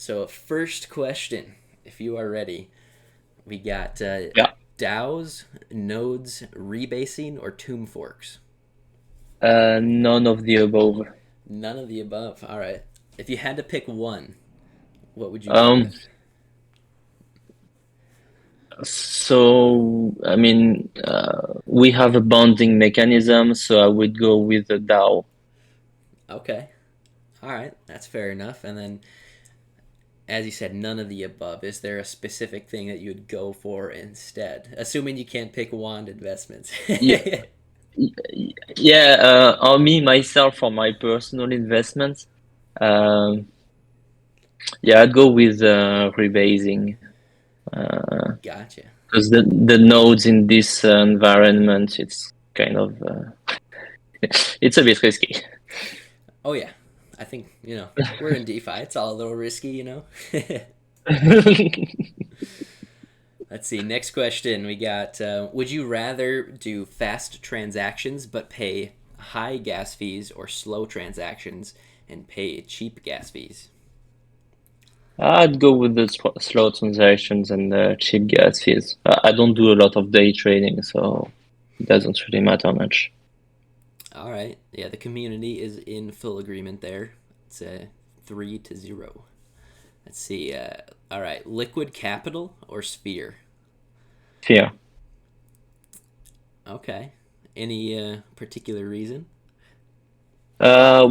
So, first question, if you are ready, we got Yeah. DAOs, nodes, rebasing, or tomb forks. None of the above. None of the above. All right. If you had to pick one, what would you go Um, with? we have a bonding mechanism, so I would go with the DAO. Okay. All right. That's fair enough. And then, as you said, none of the above. Is there a specific thing that you would go for instead? Assuming you can't pick wand investments. Yeah, yeah. On me myself for my personal investments. Um, yeah, I'd go with rebasing Gotcha. because the nodes in this environment, it's kind of it's a bit risky. Oh, yeah. I think, we're in DeFi. It's all a little risky. Let's see. Next question. We got would you rather do fast transactions but pay high gas fees or slow transactions and pay cheap gas fees? I'd go with the slow transactions and the cheap gas fees. I don't do a lot of day trading, so it doesn't really matter much. All right. Yeah, the community is in full agreement there. It's a 3-0. Let's see. All right. Liquid capital or sphere? Fear. Okay. Any particular reason? Well,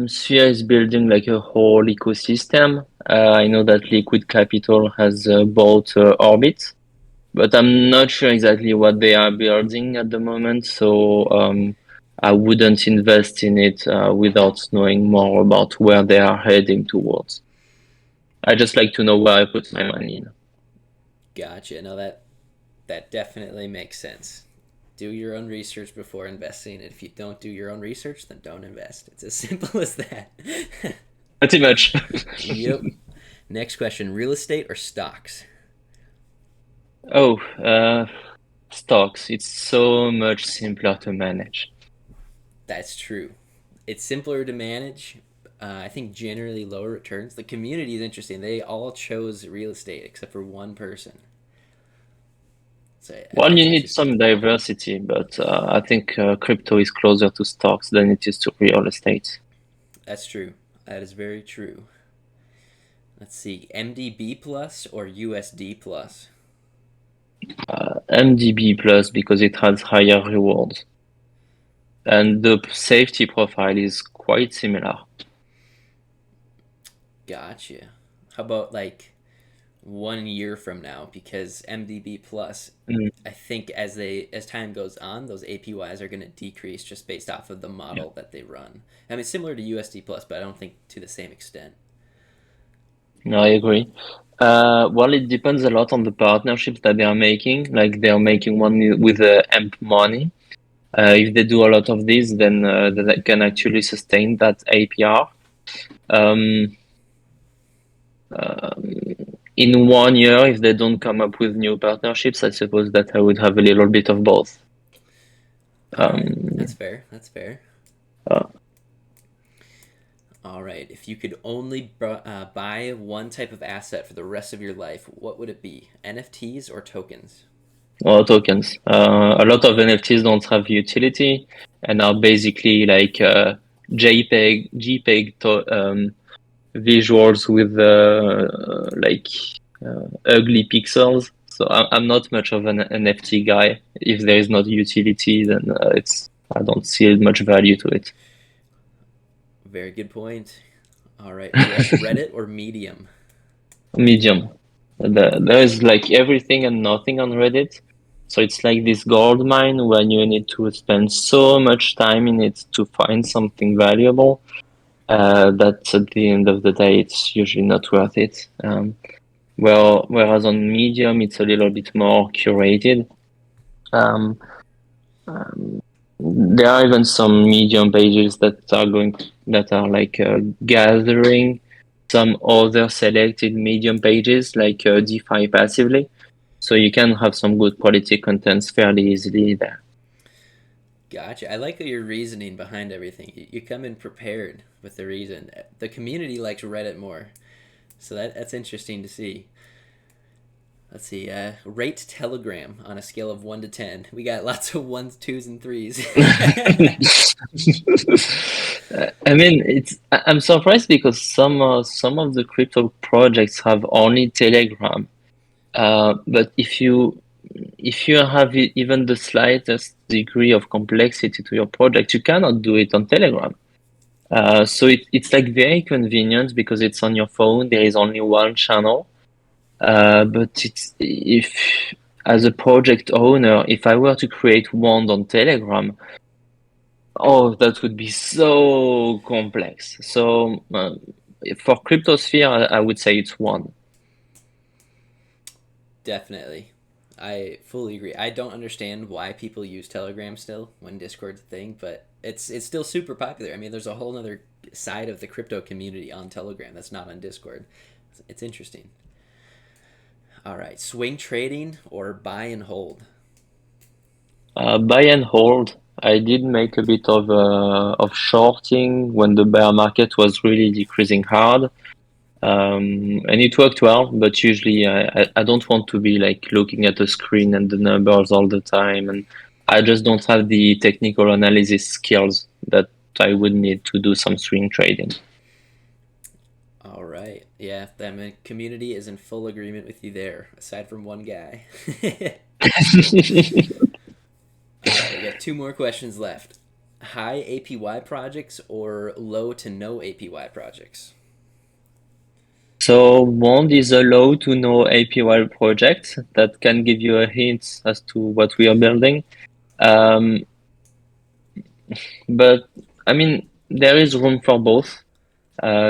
Sphere is building like a whole ecosystem. I know that Liquid Capital has bought Orbit, but I'm not sure exactly what they are building at the moment. So I wouldn't invest in it without knowing more about where they are heading towards. I just like to know where I put my money in. Gotcha. No, that definitely makes sense. Do your own research before investing. And if you don't do your own research, then don't invest. It's as simple as that. Pretty much. Yep. Next question: real estate or stocks? Oh, stocks. It's so much simpler to manage. That's true. It's simpler to manage. I think generally lower returns. The community is interesting. They all chose real estate except for one person. So I think Well, it's you need interesting. some diversity, but I think crypto is closer to stocks than it is to real estate. That's true. That is very true. Let's see, MDB plus or USD plus? MDB plus because it has higher rewards, and the safety profile is quite similar. Gotcha. How about like 1 year from now? Because MDB plus, Mm, I think as time goes on, those APYs are going to decrease just based off of the yeah. model that they run. I mean, similar to USD plus, but I don't think to the same extent. No, I agree. Well, it depends a lot on the partnerships that they are making. Like they are making one with AMP money. If they do a lot of this, then they can actually sustain that APR. Um, um, in 1 year, if they don't come up with new partnerships, I suppose that I would have a little bit of both. All right, that's Um, fair. That's fair. uh, All right, if you could only buy one type of asset for the rest of your life, what would it be? NFTs or tokens? or tokens. A lot of NFTs don't have utility and are basically like JPEG visuals with ugly pixels. So I'm not much of an NFT guy. If there is not utility, then I don't see much value to it. Very good point. All right, Reddit or Medium? Medium. There is like everything and nothing on Reddit. So it's like this gold mine when you need to spend so much time in it to find something valuable that at the end of the day, it's usually not worth it. Whereas on Medium, it's a little bit more curated. Um, um, there are even some Medium pages that are like gathering some other selected Medium pages like DeFi passively. So you can have some good quality contents fairly easily there. Gotcha. I like your reasoning behind everything. You come in prepared with the reason. The community likes Reddit more, so that's interesting to see. Let's see. Rate Telegram on a scale of 1 to 10. We got lots of ones, twos, and threes. I mean, I'm surprised because some of the crypto projects have only Telegram. But if you have even the slightest degree of complexity to your project, you cannot do it on Telegram. So it's like very convenient because it's on your phone. There is only one channel. But it's if as a project owner, if I were to create one on Telegram, oh, that would be so complex. So for Cryptosphere, I would say it's one. Definitely. I fully agree. I don't understand why people use Telegram still when Discord's a thing, but it's still super popular. I mean, there's a whole other side of the crypto community on Telegram that's not on Discord. It's interesting. All right, swing trading or buy and hold? Buy and hold. I did make a bit of shorting when the bear market was really decreasing hard. And it worked well, but usually I don't want to be like looking at the screen and the numbers all the time, and I just don't have the technical analysis skills that I would need to do some swing trading. All right. Yeah, the community is in full agreement with you there, aside from one guy. All right, we got two more questions left. High APY projects or low to no APY projects? So Wand is a low to no APY project that can give you a hint as to what we are building. Um, but I mean, there is room for both.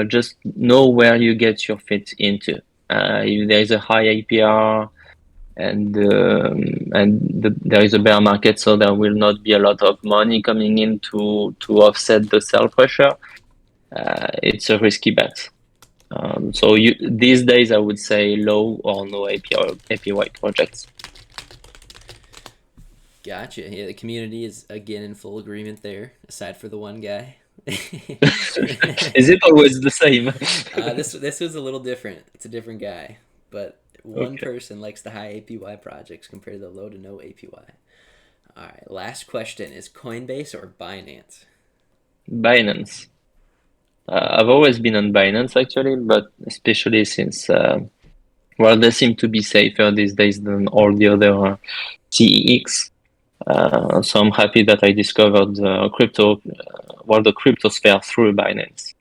Just know where you get your fit into. If there is a high APR and there is a bear market, so there will not be a lot of money coming in to offset the sell pressure. It's a risky bet. So these days, I would say low or no APY projects. Gotcha. Yeah, the community is again in full agreement there, aside for the one guy. Is it always the same? This was a little different. It's a different guy, but one Okay. person likes the high APY projects compared to the low to no APY. All right, last question is Coinbase or Binance? Binance. I've always been on Binance actually, but especially since well, they seem to be safer these days than all the other CEX. So I'm happy that I discovered the cryptosphere through Binance.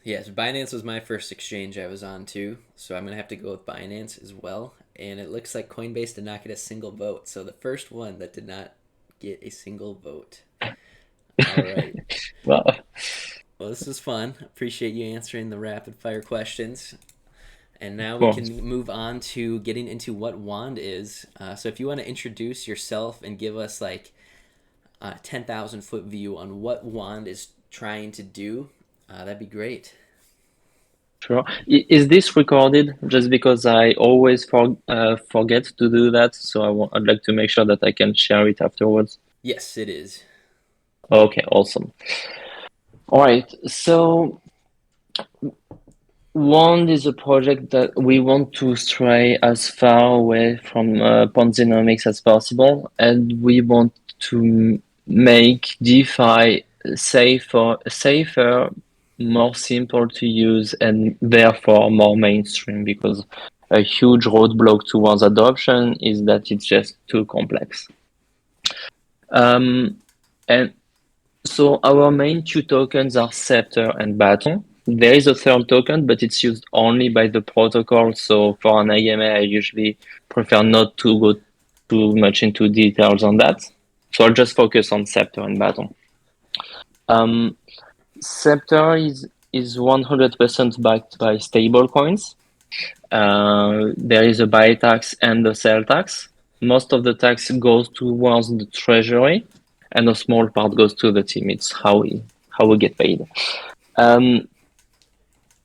Yes, Binance was my first exchange I was on too, so I'm gonna have to go with Binance as well. And it looks like Coinbase did not get a single vote, so the first one that did not get a single vote. All right. Well, Well, this was fun. Appreciate you answering the rapid fire questions. And of now we course. can move on to getting into what wand is. So if you want to introduce yourself and give us like a 10,000 foot view on what wand is trying to do, that'd be great. Sure. Is this recorded? Just because I always forget to do that, so I'd like to make sure that I can share it afterwards. Yes, it is. Okay, awesome. All right. So Wand is a project that we want to stray as far away from Ponzinomics as possible, and we want to make DeFi safer, more simple to use, and therefore more mainstream. Because a huge roadblock towards adoption is that it's just too complex. And so our main two tokens are Scepter and Baton. There is a third token, but it's used only by the protocol. So for an AMA, I usually prefer not to go too much into details on that. So I'll just focus on Scepter and Baton. Um, Scepter is 100% backed by stablecoins. There is a buy tax and a sell tax. Most of the tax goes towards the treasury, and a small part goes to the team. It's how we get paid. Um,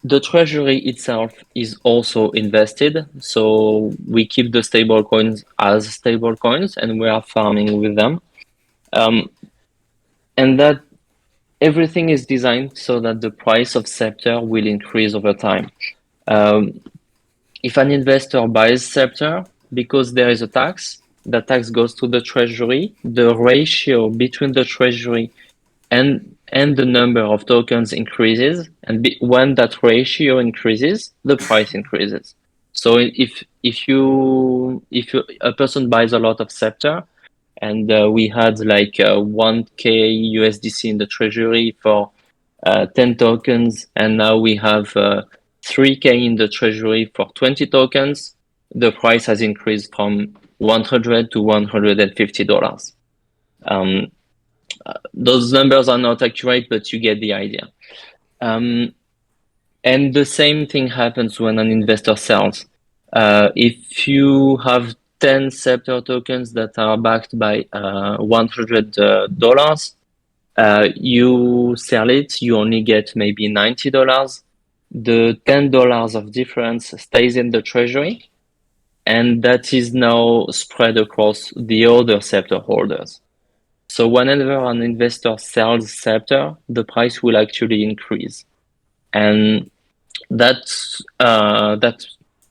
the treasury itself is also invested, so we keep the stable coins as stable coins, and we are farming with them. Um, and that everything is designed so that the price of Scepter will increase over time. Um, if an investor buys Scepter, because there is a tax, the tax goes to the treasury. The ratio between the treasury and the number of tokens increases, and when that ratio increases, the price increases. So if a person buys a lot of Scepter, and we had like 1K USDC in the treasury for 10 tokens, and now we have 3K in the treasury for 20 tokens, the price has increased from 100 to $150. Um, those numbers are not accurate, but you get the idea. And the same thing happens when an investor sells. If you have 10 Scepter tokens that are backed by $100, you sell it, you only get maybe $90. The $10 of difference stays in the treasury, and that is now spread across the other Scepter holders. So whenever an investor sells Scepter, the price will actually increase. And that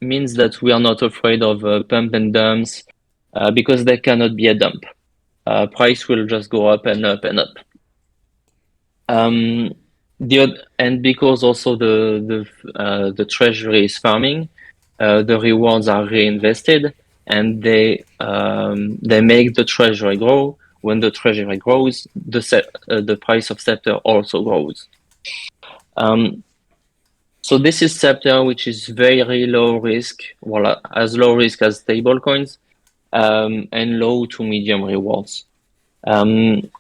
means that we are not afraid of pump and dumps because there cannot be a dump. Price will just go up and up and up. And because also the treasury is farming, the rewards are reinvested, and they make the treasury grow. When the treasury grows, the price of Scepter also grows. So this is Scepter, which is very low risk, well, as low risk as stablecoins, and low to medium rewards. Then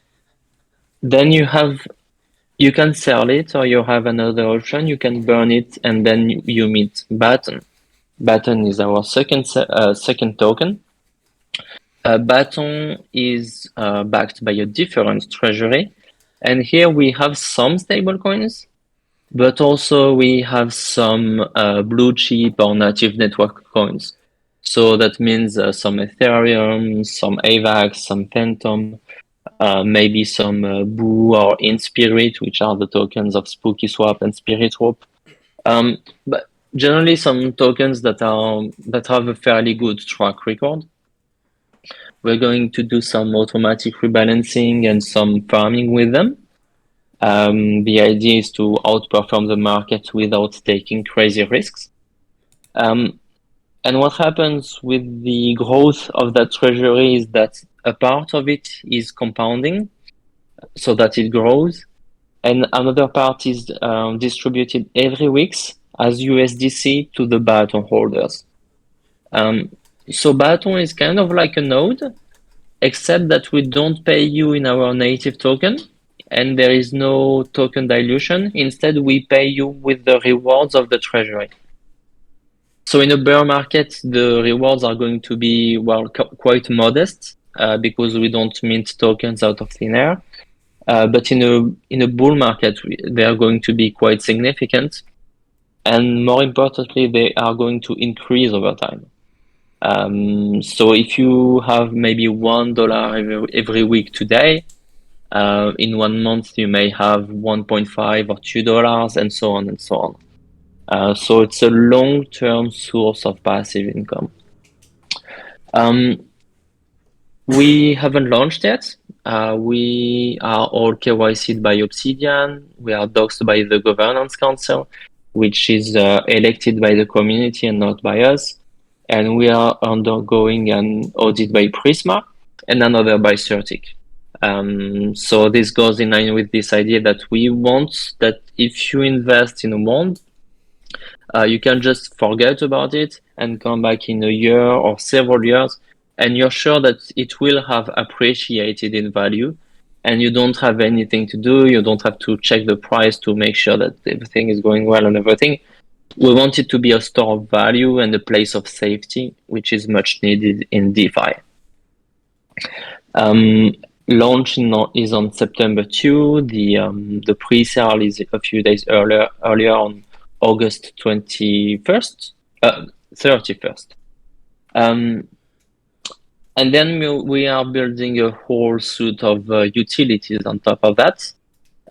you can sell it, or you have another option. You can burn it, and then you meet Baton. Baton is our second token. Baton is backed by a different treasury, and here we have some stablecoins, but also we have some blue chip or native network coins. So that means some Ethereum, some AVAX, some Phantom, maybe some Boo or InSpirit, which are the tokens of SpookySwap and SpiritRope. But generally some tokens that have a fairly good track record. We're going to do some automatic rebalancing and some farming with them. The idea is to outperform the market without taking crazy risks. And what happens with the growth of that treasury is that a part of it is compounding so that it grows, and another part is distributed every week as USDC to the Baton holders. So Baton is kind of like a node, except that we don't pay you in our native token, and there is no token dilution. Instead, we pay you with the rewards of the treasury. So in a bear market, the rewards are going to be, well, quite modest because we don't mint tokens out of thin air. But in a bull market, they are going to be quite significant, and more importantly, they are going to increase over time. So if you have maybe $1 every week today, in 1 month you may have 1.5 or $2, and so on and so on. So it's a long-term source of passive income. We haven't launched yet. We are all KYC'd by Obsidian. We are doxed by the governance council, which is elected by the community and not by us. And we are undergoing an audit by Prisma and another by Certic. So this goes in line with this idea that we want that if you invest in a bond, you can just forget about it and come back in a year or several years, and you're sure that it will have appreciated in value, and you don't have anything to do. You don't have to check the price to make sure that everything is going well and everything. We want it to be a store of value and a place of safety, which is much needed in DeFi. Launch is on September 2. The pre-sale is a few days earlier on August 31st. And then we are building a whole suite of utilities on top of that.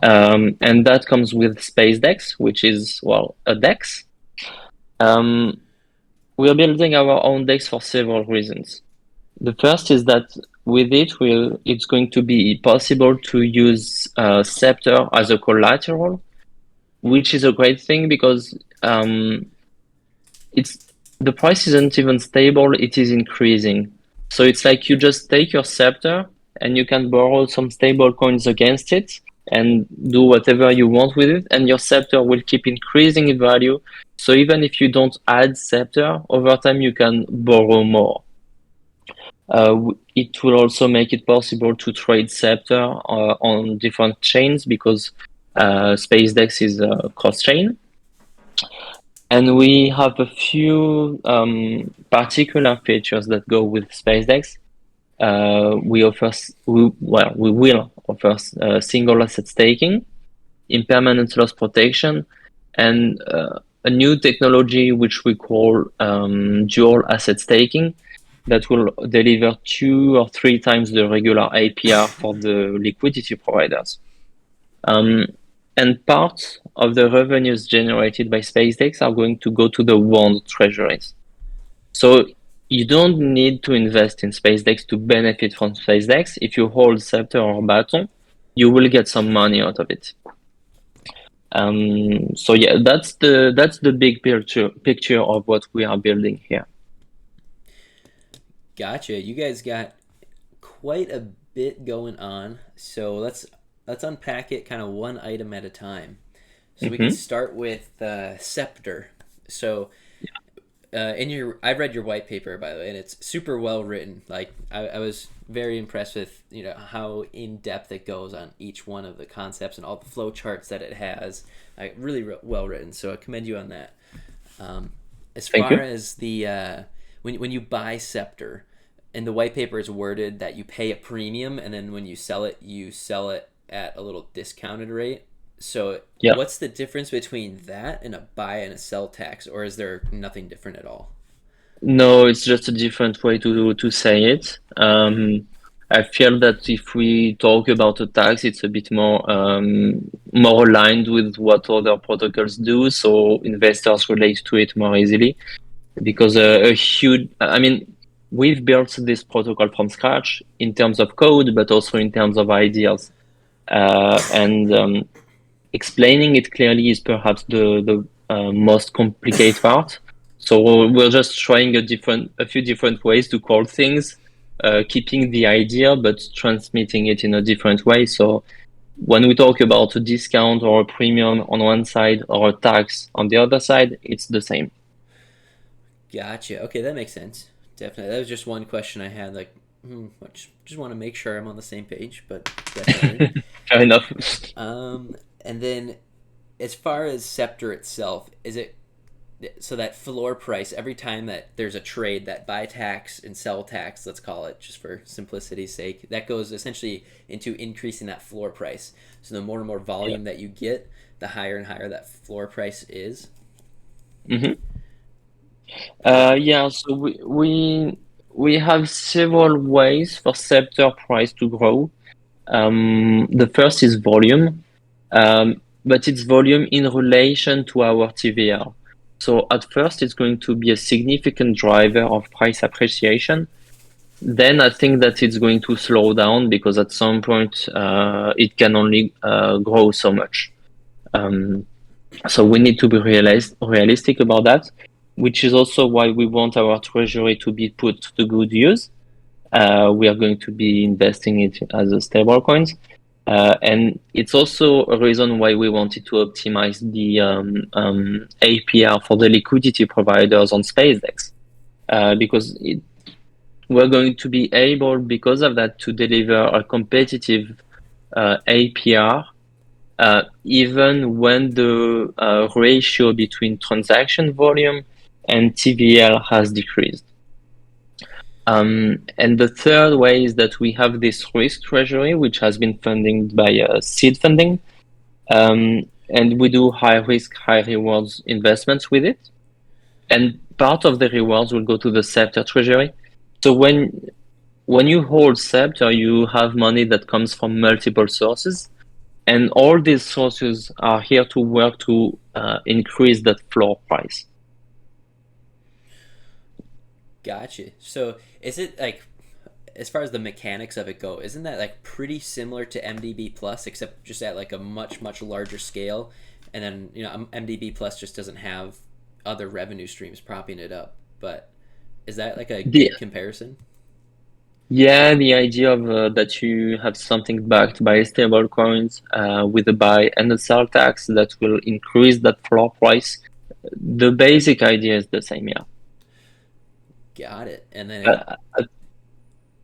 And that comes with SpaceDex, which is, well, a DEX. We are building our own DEX for several reasons. The first is that with it's going to be possible to use Scepter as a collateral, which is a great thing because the price isn't even stable, it is increasing. So it's like you just take your Scepter and you can borrow some stable coins against it and do whatever you want with it, and your Scepter will keep increasing in value. So even if you don't add Scepter, over time you can borrow more. It will also make it possible to trade Scepter on different chains because SpaceDex is a cross-chain. And we have a few particular features that go with SpaceDex. We will offer single asset staking, impermanent loss protection, and a new technology which we call dual asset staking that will deliver 2 or 3 times the regular APR for the liquidity providers. And part of the revenues generated by SpaceDex are going to go to the bond treasuries. So you don't need to invest in SpaceDex to benefit from SpaceDex. If you hold Scepter or Baton, you will get some money out of it. So yeah, that's the big picture of what we are building here. Gotcha. You guys got quite a bit going on. So let's unpack it kind of one item at a time. So we can start with Scepter. So I read your white paper, by the way, and it's super well written. Like I was very impressed with how in depth it goes on each one of the concepts and all the flow charts that it has. Like really well written. So I commend you on that. As Thank far you. as the when you buy Scepter, and the white paper is worded that you pay a premium, and then when you sell it at a little discounted rate. So Yeah. what's the difference between that and a buy and a sell tax, or is there nothing different at all? No, it's just a different way to say it. I feel that if we talk about a tax, it's a bit more aligned with what other protocols do, so investors relate to it more easily. Because I mean, we've built this protocol from scratch in terms of code, but also in terms of ideas. And explaining it clearly is perhaps the most complicated part. So we're just trying a few different ways to call things, keeping the idea but transmitting it in a different way. So when we talk about a discount or a premium on one side or a tax on the other side, it's the same. Gotcha. Okay, that makes sense. Definitely. That was just one question I had. Like, I just want to make sure I'm on the same page, but definitely. Fair enough. And then, as far as Scepter itself, is it so that floor price every time that there's a trade, that buy tax and sell tax, let's call it, just for simplicity's sake, that goes essentially into increasing that floor price. So the more and more volume that you get, the higher and higher that floor price is. Mm-hmm. Yeah, so we have several ways for Scepter price to grow. The first is volume, but it's volume in relation to our TVL. So at first, it's going to be a significant driver of price appreciation. Then I think that it's going to slow down because at some point it can only grow so much. So we need to be realistic about that, which is also why we want our treasury to be put to good use. We are going to be investing it as a stable coins. And it's also a reason why we wanted to optimize the APR for the liquidity providers on SpaceX, because we're going to be able, because of that, to deliver a competitive APR, even when the ratio between transaction volume and TVL has decreased. And the third way is that we have this risk treasury, which has been funded by seed funding. And we do high risk, high rewards investments with it. And part of the rewards will go to the Scepter treasury. So when when you hold Scepter, you have money that comes from multiple sources, and all these sources are here to work to increase that floor price. Gotcha. So is it like, as far as the mechanics of it go, isn't that like pretty similar to MDB Plus, except just at like a much larger scale? And then MDB Plus just doesn't have other revenue streams propping it up. But is that like a The good comparison? Yeah, the idea of that you have something backed by stable coins with a buy and a sell tax that will increase that floor price. The basic idea is the same, yeah. Got it. And then Uh,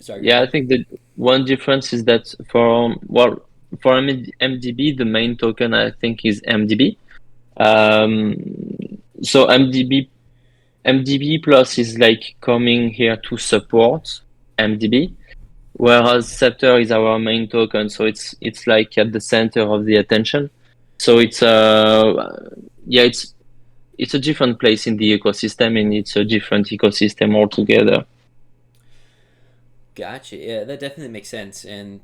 sorry, go yeah, I ahead. think that one difference is that for MDB, the main token I think is MDB. Um, so MDB Plus is like coming here to support MDB. Whereas Scepter is our main token, so it's like at the center of the attention. So yeah, it's a different place in the ecosystem, and it's a different ecosystem altogether. Gotcha. Yeah, that definitely makes sense. And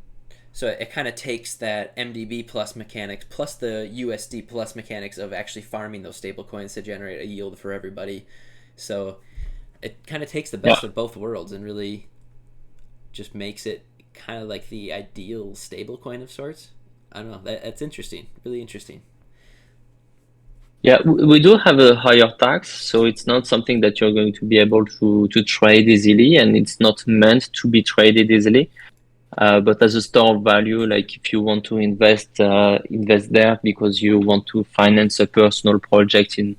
so it kind of takes that MDB plus mechanics plus the USD plus mechanics of actually farming those stable coins to generate a yield for everybody. So it kind of takes the Yeah, best of both worlds and really just makes it kind of like the ideal stable coin of sorts. I don't know. That's interesting. Really interesting. yeah, we do have a higher tax, so it's not something that you're going to be able to trade easily, and it's not meant to be traded easily. But as a store of value, like if you want to invest there because you want to finance a personal project in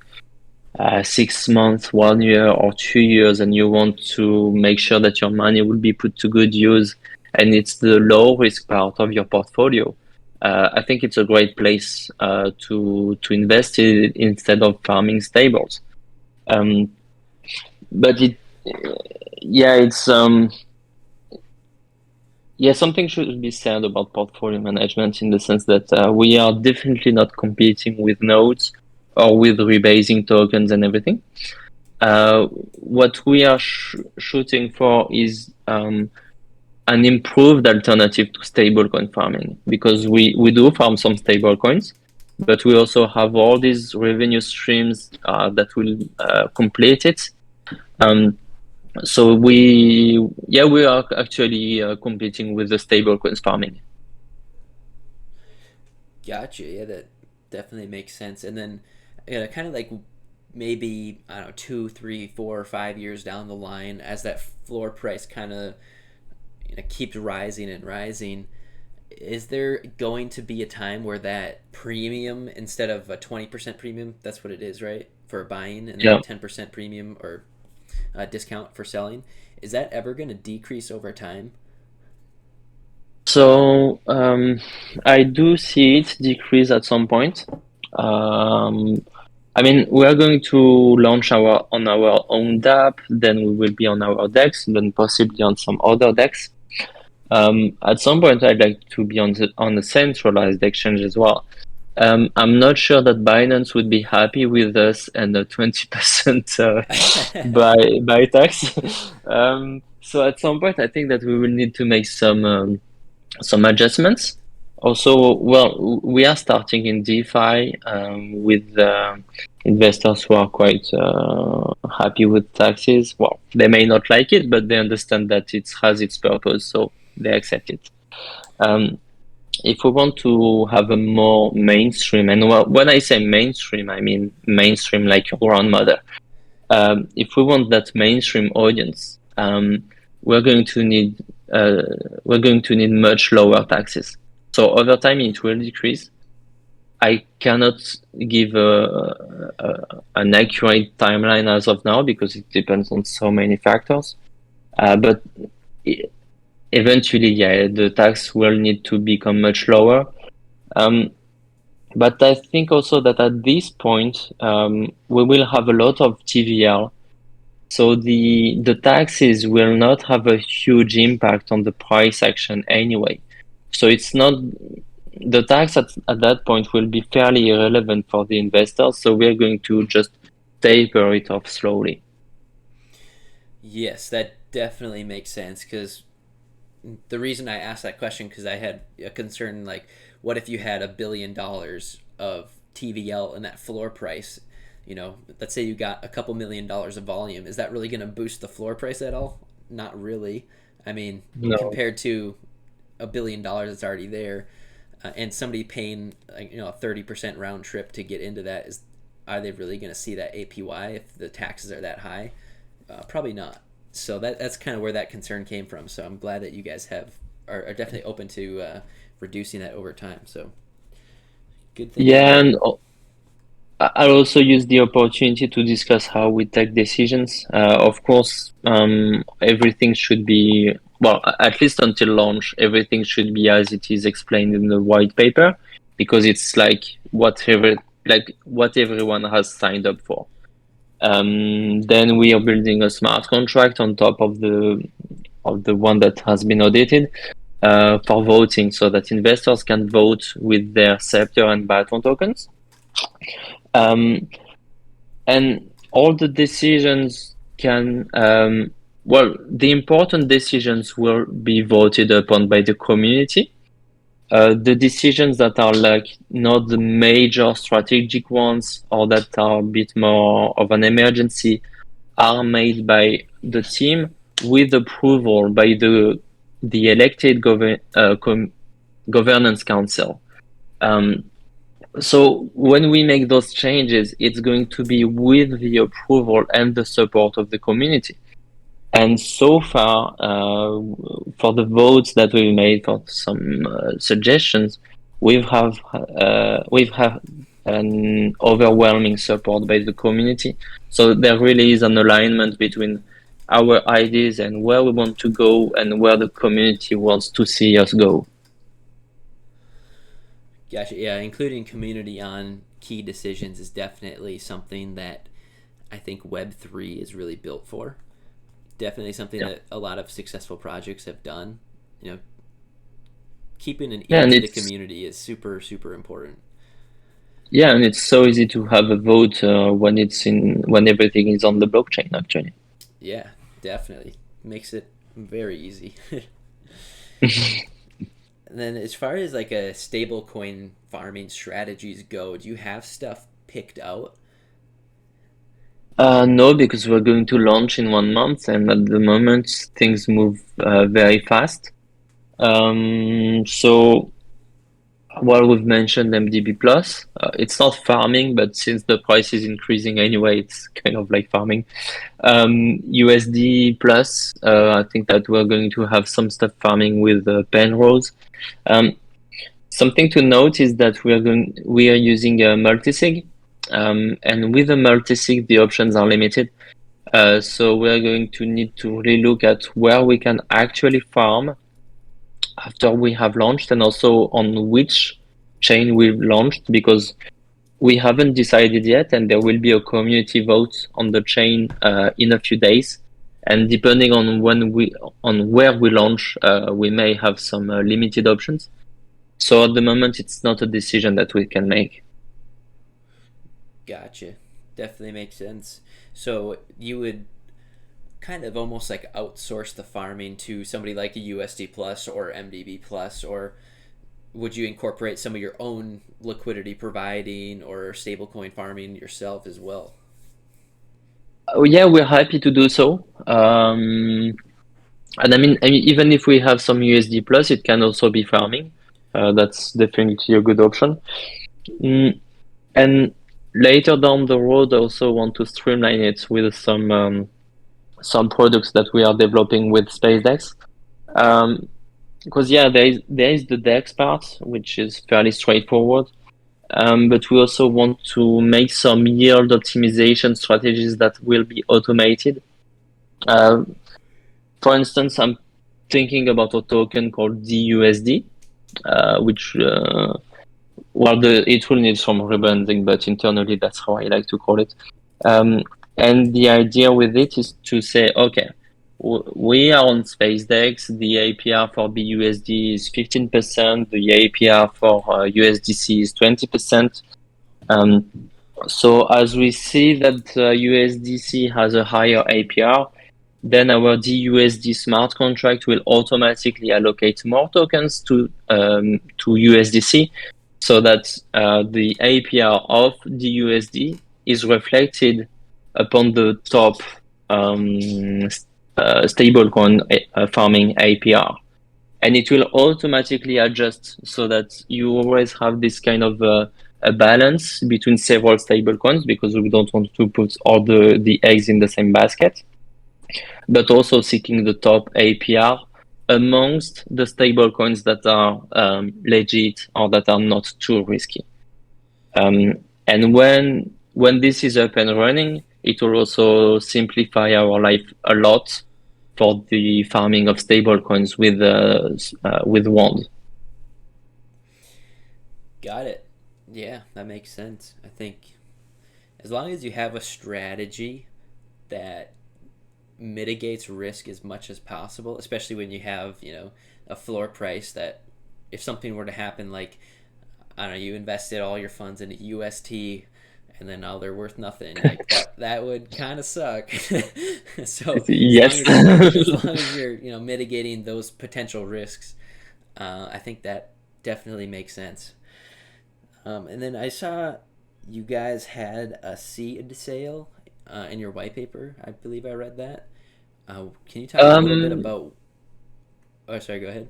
6 months, 1 year, or 2 years, and you want to make sure that your money will be put to good use, and it's the low risk part of your portfolio. I think it's a great place to invest in instead of farming stables. Um, but yeah, something should be said about portfolio management in the sense that we are definitely not competing with nodes or with rebasing tokens and everything. What we are shooting for is an improved alternative to stablecoin farming, because we do farm some stablecoins, but we also have all these revenue streams that will complete it. Um, so we are actually competing with the stablecoins farming. Gotcha. Yeah, that definitely makes sense. And then, kind of like maybe I don't know, 2, 3, 4, 5 years down the line, as that floor price kind of keeps rising and rising, is there going to be a time where that premium, instead of a 20% premium, that's what it is, right, for buying, and then a Yeah. 10% premium or discount for selling, is that ever going to decrease over time? So I do see it decrease at some point. Um, I mean, we are going to launch on our own DApp, then we will be on our DEX, then possibly on some other DEX. At some point, I'd like to be on the centralized exchange as well. I'm not sure that Binance would be happy with us and the 20% by tax. So at some point, I think that we will need to make some adjustments. Also, well, we are starting in DeFi with investors who are quite happy with taxes. Well, they may not like it, but they understand that it has its purpose, so they accept it. Um, if we want to have a more mainstream, and when I say mainstream, I mean mainstream like your grandmother. If we want that mainstream audience, we're going to need uh, we're going to need much lower taxes. So over time, it will decrease. I cannot give an accurate timeline as of now because it depends on so many factors. But e- eventually, yeah, the tax will need to become much lower. Um, but I think also that at this point, we will have a lot of TVL. So the taxes will not have a huge impact on the price action anyway. So it's not the tax at that point will be fairly irrelevant for the investors. So we're going to just taper it off slowly. Yes, that definitely makes sense because the reason I asked that question because I had a concern like, what if you had $1 billion of TVL and that floor price? You know, let's say you got a couple $1 million of volume. Is that really going to boost the floor price at all? Not really. I mean, No. compared to $1 billion that's already there, and somebody paying like, a 30% round trip to get into that, is are they really going to see that APY if the taxes are that high? Probably not. So that's kind of where that concern came from. So I'm glad that you guys are definitely open to reducing that over time. So good thing to Yeah, know. and I'll also use the opportunity to discuss how we take decisions. Of course, everything should be, well, at least until launch, everything should be as it is explained in the white paper, because it's like what everyone has signed up for. Then we are building a smart contract on top of the one that has been audited for voting, so that investors can vote with their Scepter and Baton tokens. Um, and all the decisions the important decisions will be voted upon by the community. The decisions that are like not the major strategic ones or that are a bit more of an emergency are made by the team with approval by the elected governance council. So when we make those changes, it's going to be with the approval and the support of the community. And so far, for the votes that we made for some suggestions, we've had an overwhelming support by the community. So there really is an alignment between our ideas and where we want to go and where the community wants to see us go. Gotcha. Yeah, including community on key decisions is definitely something that I think Web3 is really built for. Definitely something Yeah, that a lot of successful projects have done. You know, keeping an yeah, ear and to the it's community is super, super important. yeah, and it's so easy to have a vote when everything is on the blockchain, actually. Yeah, definitely. Makes it very easy. And then as far as like a stablecoin farming strategies go, do you have stuff picked out? No, because we're going to launch in 1 month, and at the moment things move very fast. So while we've mentioned MDB Plus, it's not farming, but since the price is increasing anyway, it's kind of like farming. USD Plus, I think that we're going to have some stuff farming with Penrose. Um, Something to note is that we are using a multisig, and with a multisig, the options are limited. So we're going to need to relook at where we can actually farm after we have launched, and also on which chain we've launched, because we haven't decided yet, and there will be a community vote on the chain in a few days. And depending on where we launch, we may have some limited options. So at the moment, it's not a decision that we can make. Gotcha. Definitely makes sense. So you would kind of almost like outsource the farming to somebody like a USD Plus or MDB Plus, or would you incorporate some of your own liquidity providing or stablecoin farming yourself as well? Oh, yeah, we're happy to do so. And I mean, even if we have some USD Plus, it can also be farming. That's definitely a good option. Mm, and later down the road, I also want to streamline it with some products that we are developing with SpaceX. Um, because yeah, there is the DEX part, which is fairly straightforward. But we also want to make some yield optimization strategies that will be automated. Uh, for instance, I'm thinking about a token called DUSD, which it will need some rebranding, but internally that's how I like to call it. Um, and the idea with it is to say, okay, we are on SpaceX. The APR for BUSD is 15%. The APR for USDC is 20%. So as we see that USDC has a higher APR, then our DUSD smart contract will automatically allocate more tokens to USDC, so that the APR of DUSD is reflected upon the top stablecoin farming APR. And it will automatically adjust so that you always have this kind of a balance between several stablecoins, because we don't want to put all the eggs in the same basket, but also seeking the top APR amongst the stablecoins that are legit or that are not too risky. And when this is up and running, it will also simplify our life a lot for the farming of stablecoins with WAND. Got it. Yeah, that makes sense. I think as long as you have a strategy that mitigates risk as much as possible, especially when you have, a floor price that if something were to happen, like, I don't know, you invested all your funds in UST and then now they're worth nothing, like that would kind of suck. So Yes. as long as you're mitigating those potential risks, I think that definitely makes sense. And then I saw you guys had a seed sale in your white paper. I believe I read that. Can you talk a little bit about? Oh, sorry. Go ahead.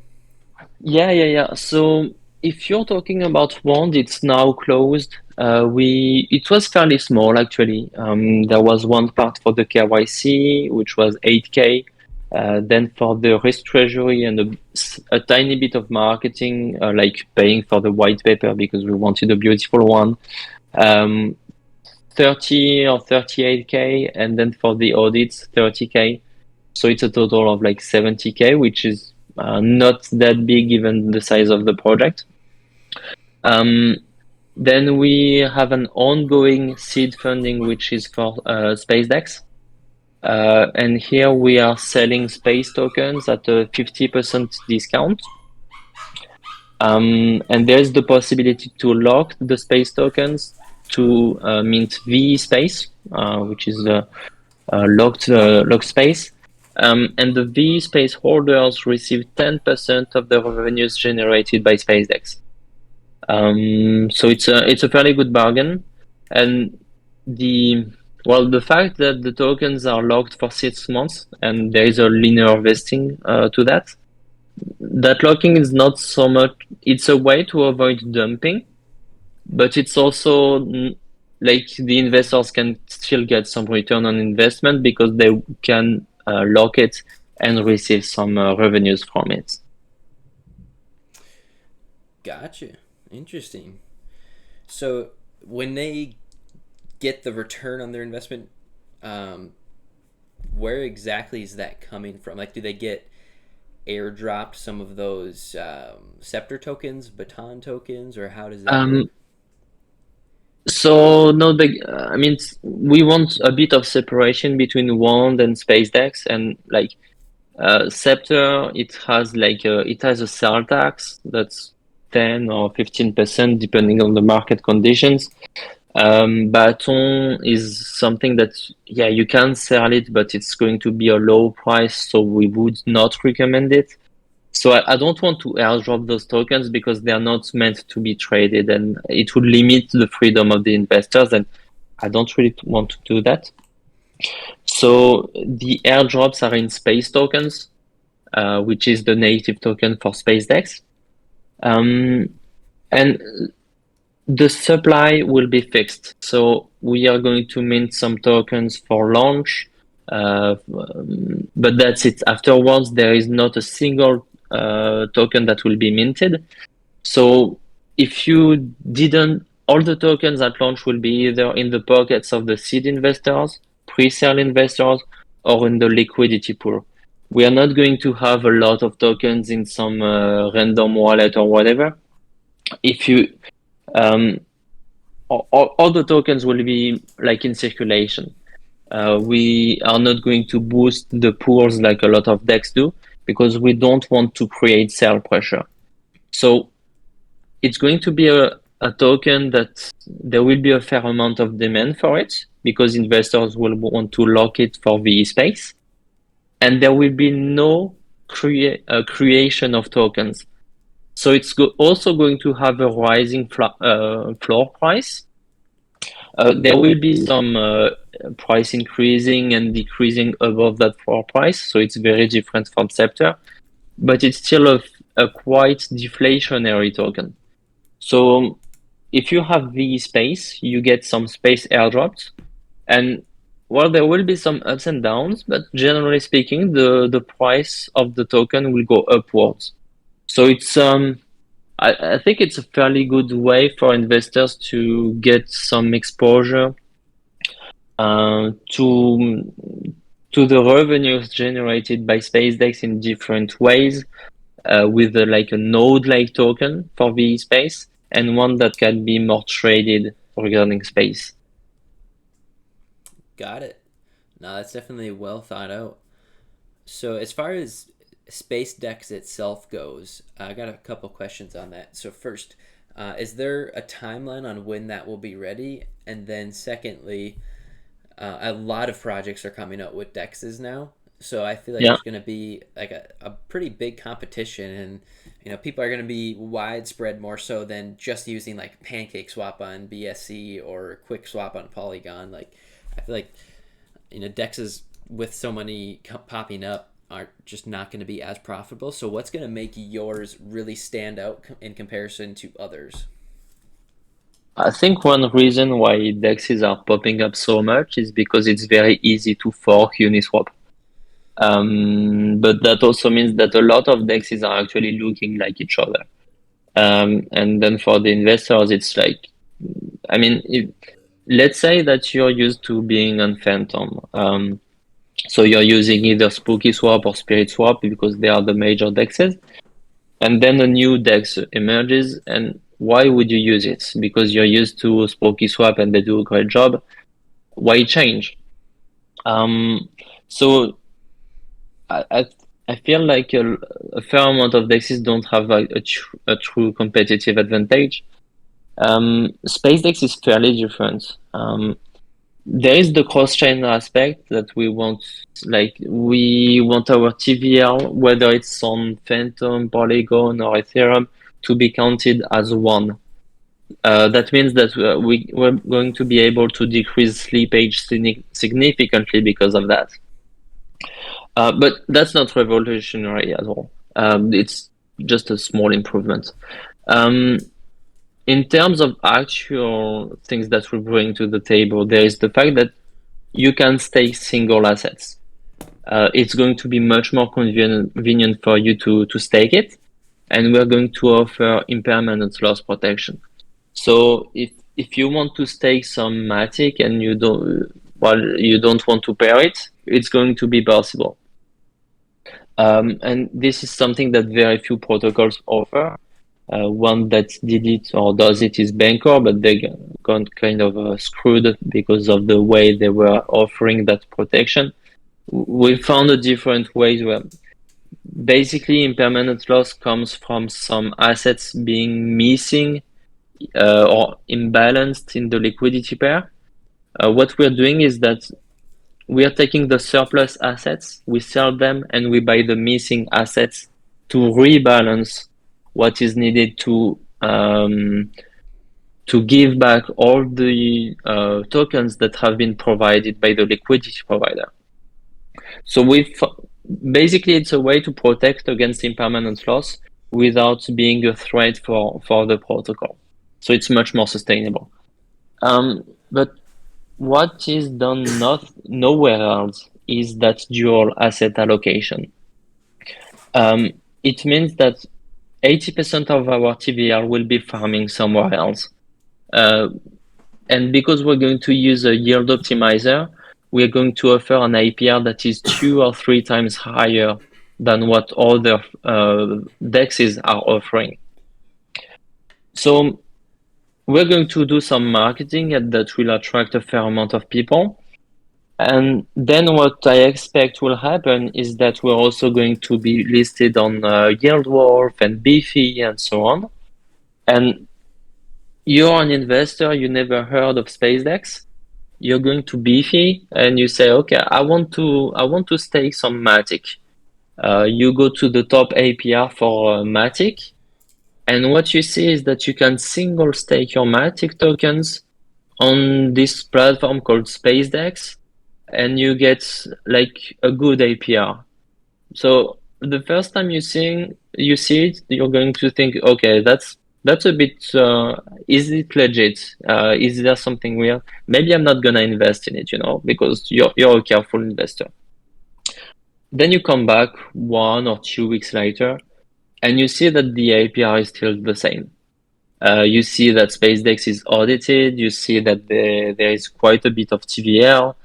Yeah. So if you're talking about WAND, it's now closed. It was fairly small actually. There was one part for the KYC, which was 8K. Then for the Risky Treasury and a tiny bit of marketing, like paying for the white paper because we wanted a beautiful one. 30 or 38K, and then for the audits, 30K. So it's a total of like 70K, which is not that big given the size of the project. Then we have an ongoing seed funding, which is for SpaceDex. And here we are selling space tokens at a 50% discount. And there's the possibility to lock the space tokens to mint V space, which is a locked space. And the V space holders receive 10% of the revenues generated by SpaceX. So it's a fairly good bargain. And the fact that the tokens are locked for 6 months and there is a linear vesting to that locking is not so much. It's a way to avoid dumping, but it's also like the investors can still get some return on investment because they can lock it and receive some revenues from it. Gotcha. Interesting. So when they get the return on their investment, where exactly is that coming from? Like, do they get airdropped some of those scepter tokens, baton tokens, or how does that work? So no, I mean, we want a bit of separation between WAND and SpaceX, and like Scepter, it has a sell tax that's 10 or 15% depending on the market conditions. Baton is something that, yeah, you can sell it, but it's going to be a low price, so we would not recommend it. So I don't want to airdrop those tokens because they are not meant to be traded, and it would limit the freedom of the investors, and I don't really want to do that. So the airdrops are in space tokens, which is the native token for SpaceX. And the supply will be fixed. So we are going to mint some tokens for launch, but that's it. Afterwards, there is not a single token that will be minted. So if you didn't, all the tokens at launch will be either in the pockets of the seed investors, pre-sale investors, or in the liquidity pool. We are not going to have a lot of tokens in some random wallet or whatever. If you all the tokens will be like in circulation. We are not going to boost the pools like a lot of DEX do because we don't want to create sell pressure. So it's going to be a token that there will be a fair amount of demand for it because investors will want to lock it for VE space. and there will be no creation of tokens. So it's also going to have a rising floor price. There will be some price increasing and decreasing above that floor price. So it's very different from Scepter, but it's still a quite deflationary token. So if you have the space, you get some space airdrops, and well, there will be some ups and downs, but generally speaking, the price of the token will go upwards. So it's I think it's a fairly good way for investors to get some exposure to the revenues generated by SpaceDex in different ways, with like a node-like token for the space and one that can be more traded regarding space. Got it. No, that's definitely well thought out. So as far as Space Dex itself goes, I got a couple questions on that. So first, is there a timeline on when that will be ready? And then secondly, a lot of projects are coming out with dexes now, so I feel like Yeah. there's going to be like a pretty big competition, and people are going to be widespread more so than just using like pancake swap on BSC or quick swap on Polygon. Like I feel like dexes with so many popping up are just not going to be as profitable. So what's going to make yours really stand out in comparison to others? I think one reason why DEXs are popping up so much is because it's very easy to fork Uniswap. But that also means that a lot of DEXs are actually looking like each other. And then for the investors, it's like, I mean, let's say that you're used to being on Phantom. So you're using either Spooky Swap or Spirit Swap because they are the major DEXs. And then a new DEX emerges, and why would you use it? Because you're used to Spooky Swap and they do a great job. Why change? So I feel like a fair amount of DEXs don't have a true competitive advantage. SpaceDex is fairly different. There is the cross-chain aspect that we want our TVL, whether it's on Phantom, Polygon, or Ethereum, to be counted as one. That means that we're going to be able to decrease slippage significantly because of that. But that's not revolutionary at all. It's just a small improvement. In terms of actual things that we bring to the table, there is the fact that you can stake single assets. It's going to be much more convenient for you to stake it, and we're going to offer impermanent loss protection. So if you want to stake some Matic and you don't want to pair it, it's going to be possible. And this is something that very few protocols offer. One that did it or does it is Bancor, but they got kind of screwed because of the way they were offering that protection. We found a different way where basically impermanent loss comes from some assets being missing or imbalanced in the liquidity pair. What we're doing is that we are taking the surplus assets, we sell them, and we buy the missing assets to rebalance what is needed to give back all the tokens that have been provided by the liquidity provider. So basically it's a way to protect against impermanent loss without being a threat for the protocol. So it's much more sustainable. But what is done nowhere else is that dual asset allocation. It means that 80% of our TVL will be farming somewhere else. And because we're going to use a yield optimizer, we're going to offer an APR that is 2 or 3 times higher than what other DEXs are offering. So we're going to do some marketing that will attract a fair amount of people. And then what I expect will happen is that we're also going to be listed on YieldWolf and Beefy and so on. And you're an investor, you never heard of SpaceDex. you're going to Beefy and you say, okay, I want to stake some Matic. You go to the top APR for Matic, and what you see is that you can single stake your Matic tokens on this platform called SpaceDex, and you get like a good APR. So the first time you see it, you're going to think, okay, that's a bit. Is it legit? Is there something real? Maybe I'm not gonna invest in it, because you're a careful investor. Then you come back 1 or 2 weeks later, and you see that the APR is still the same. You see that SpaceDex is audited. You see that there is quite a bit of TVL.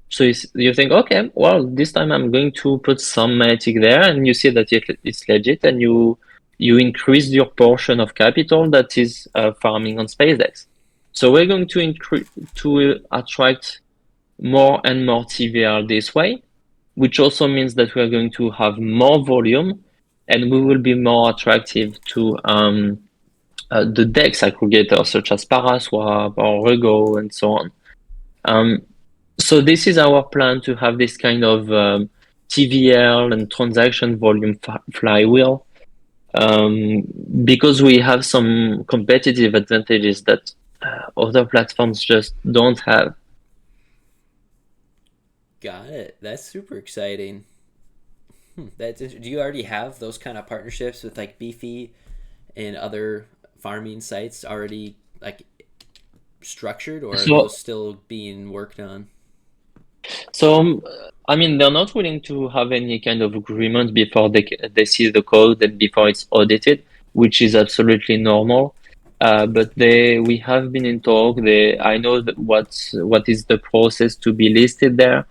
So you think, okay, well, this time I'm going to put some Matic there, and you see that it's legit, and you increase your portion of capital that is farming on SpaceX. So we're going to attract more and more TVL this way, which also means that we are going to have more volume, and we will be more attractive to the DEX aggregators such as Paraswap or Rego and so on. So this is our plan, to have this kind of TVL and transaction volume flywheel, because we have some competitive advantages that other platforms just don't have. Got it. That's super exciting. Do you already have those kind of partnerships with like Beefy and other farming sites already like structured, or are So, those still being worked on? so I mean, they're not willing to have any kind of agreement before they see the code and before it's audited, which is absolutely normal. But we have been in talk. I know that what is the process to be listed there,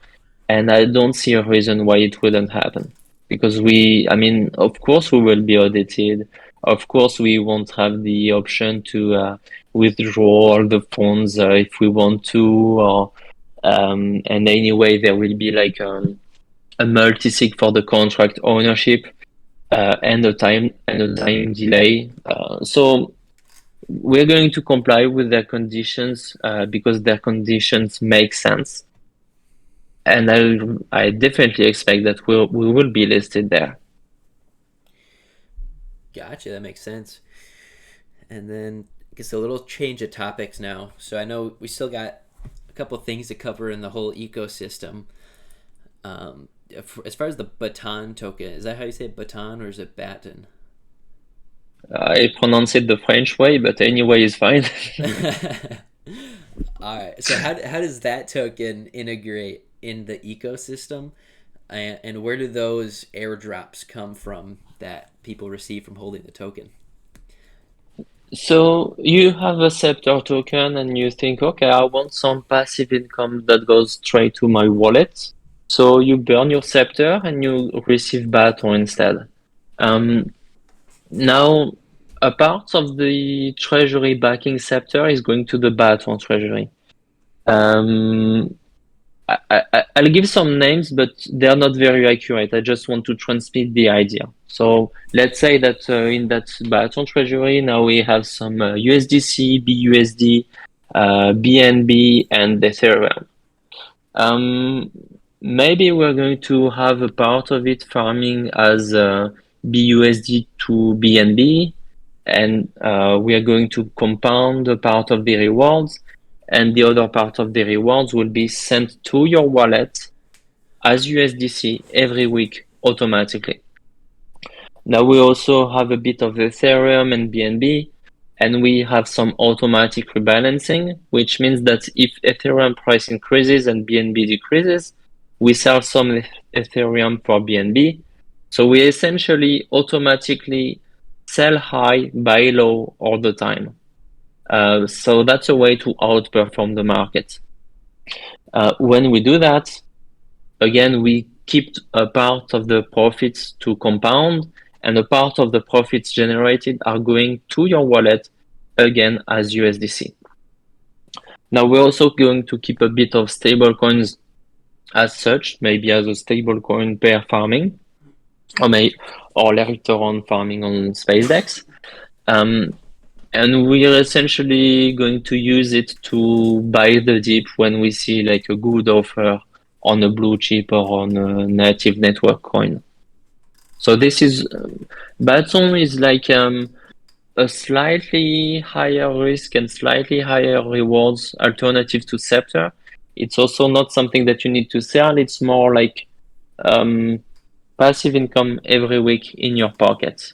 and I don't see a reason why it wouldn't happen. Because I mean, of course we will be audited. Of course we won't have the option to withdraw all the funds if we want to, and anyway, there will be like a multi-sig for the contract ownership, and a time delay. So we're going to comply with their conditions because their conditions make sense, and I definitely expect that we will be listed there. Gotcha, that makes sense. And then I guess a little change of topics now. So I know we still got a couple things to cover in the whole ecosystem. As far as the Baton token, is that how you say it, Baton, or is it Baton? I pronounce it the French way, but anyway is fine. All right. So how does that token integrate in the ecosystem, and where do those airdrops come from that people receive from holding the token? So you have a Scepter token and you think, okay, I want some passive income that goes straight to my wallet. So you burn your Scepter and you receive Baton instead. Um, Now, a part of the treasury backing Scepter is going to the Baton treasury. Um, I'll give some names, but they're not very accurate. I just want to transmit the idea. So let's say that in that Baton treasury, now we have some USDC, BUSD, BNB, and Ethereum. Um, Maybe we're going to have a part of it farming as BUSD to BNB, and we are going to compound a part of the rewards, and the other part of the rewards will be sent to your wallet as USDC every week automatically. Now we also have a bit of Ethereum and BNB, and we have some automatic rebalancing, which means that if Ethereum price increases and BNB decreases, we sell some Ethereum for BNB. So we essentially automatically sell high, buy low all the time. So that's a way to outperform the market. When we do that, again, we keep a part of the profits to compound, and a part of the profits generated are going to your wallet again as USDC. Now we're also going to keep a bit of stable coins as such, maybe as a stable coin pair farming, or later on farming on SpaceX. And we are essentially going to use it to buy the dip when we see like a good offer on a blue chip or on a native network coin. So this is Baton is like a slightly higher risk and slightly higher rewards alternative to Scepter. It's also not something that you need to sell. It's more like um, passive income every week in your pocket.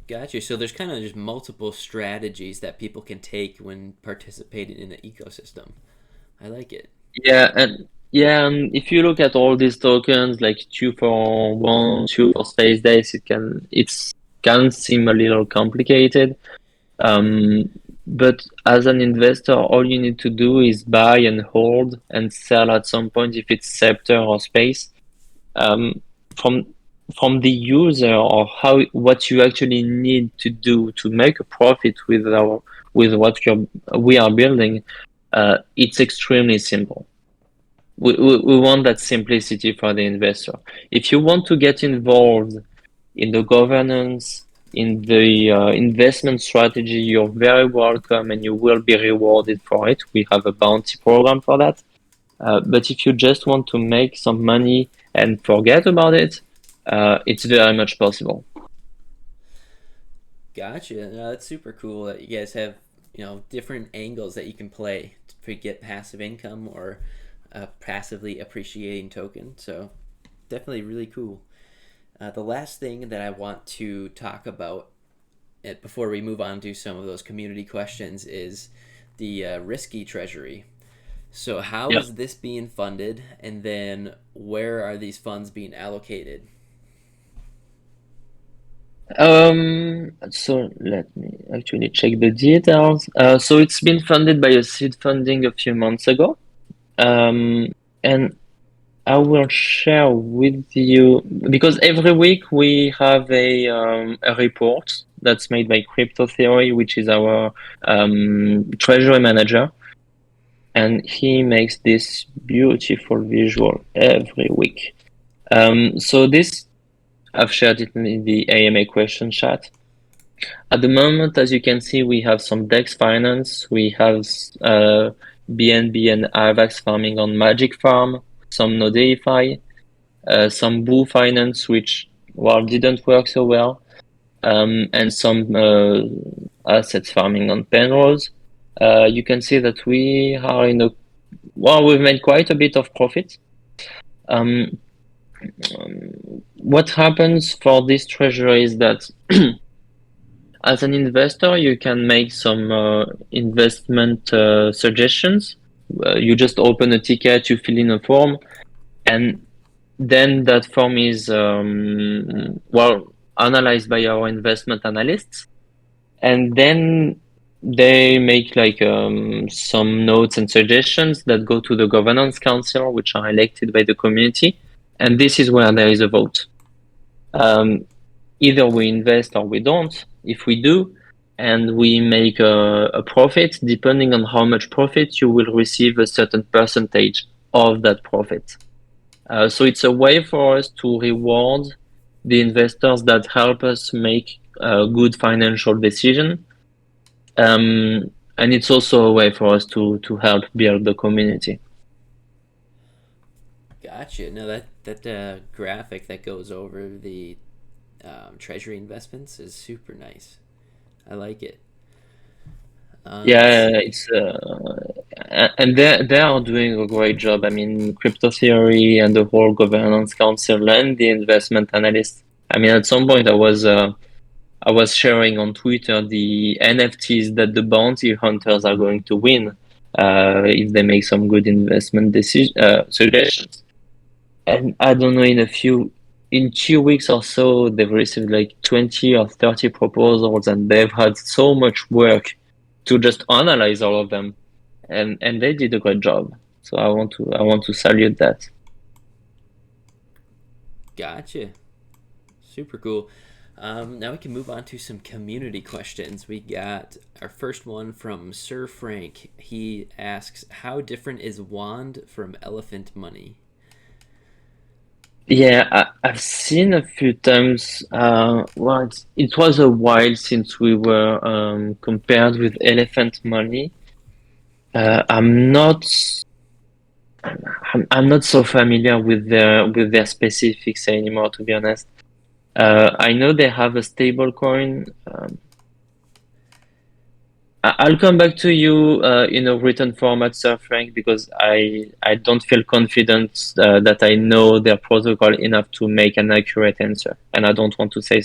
Gotcha. So there's kind of just multiple strategies that people can take when participating in the ecosystem. I like it. And if you look at all these tokens like 2 for 1, 2 for space days, it can seem a little complicated. Um, but as an investor, all you need to do is buy and hold and sell at some point if it's Scepter or Space. Um, from from the user or what you actually need to do to make a profit with we are building, it's extremely simple. We want that simplicity for the investor. If you want to get involved in the governance, in the investment strategy, you're very welcome and you will be rewarded for it. We have a bounty program for that. But if you just want to make some money and forget about it, it's very much possible. Gotcha. No, that's super cool that you guys have, different angles that you can play to get passive income or a passively appreciating token. So definitely really cool. The last thing that I want to talk about before we move on to some of those community questions is the Risky Treasury. So how Yeah. is this being funded, and then where are these funds being allocated? So let me actually check the details. So it's been funded by a seed funding a few months ago. And I will share with you because every week we have a report that's made by Crypto Theory, which is our treasury manager, and he makes this beautiful visual every week. So this I've shared it in the AMA question chat. At the moment, as you can see, we have some DEX finance, we have BNB and IVAX farming on Magic Farm, some Nodify, some Boo Finance, which didn't work so well, and some assets farming on Penrose. You can see that we are we've made quite a bit of profit. Um, what happens for this treasury is that as an investor, you can make some investment suggestions. You just open a ticket, you fill in a form, and then that form is analyzed by our investment analysts, and then they make like some notes and suggestions that go to the governance council, which are elected by the community, and this is where there is a vote. Either we invest or we don't. If we do, and we make a profit, depending on how much profit, you will receive a certain percentage of that profit. So it's a way for us to reward the investors that help us make a good financial decision. And it's also a way for us to help build the community. Gotcha. No, that graphic that goes over the treasury investments is super nice. I like it. Let's Yeah, see. and they are doing a great job. I mean, Crypto Theory and the whole governance council and the investment analysts. I mean, at some point, I was sharing on Twitter the NFTs that the bounty hunters are going to win if they make some good investment suggestions. And I don't know, in 2 weeks or so, they've received like 20 or 30 proposals, and they've had so much work to just analyze all of them, and they did a great job. So I want to salute that. Gotcha. Super cool. Now we can move on to some community questions. We got our first one from Sir Frank. He asks, "How different is Wand from Elephant Money?" Yeah, I've seen a few times. Well, it was a while since we were compared with Elephant Money. I'm not. I'm not so familiar with their specifics anymore, to be honest. I know they have a stable coin. I'll come back to you in a written format, Sir Frank, because I don't feel confident that I know their protocol enough to make an accurate answer, and I don't want to say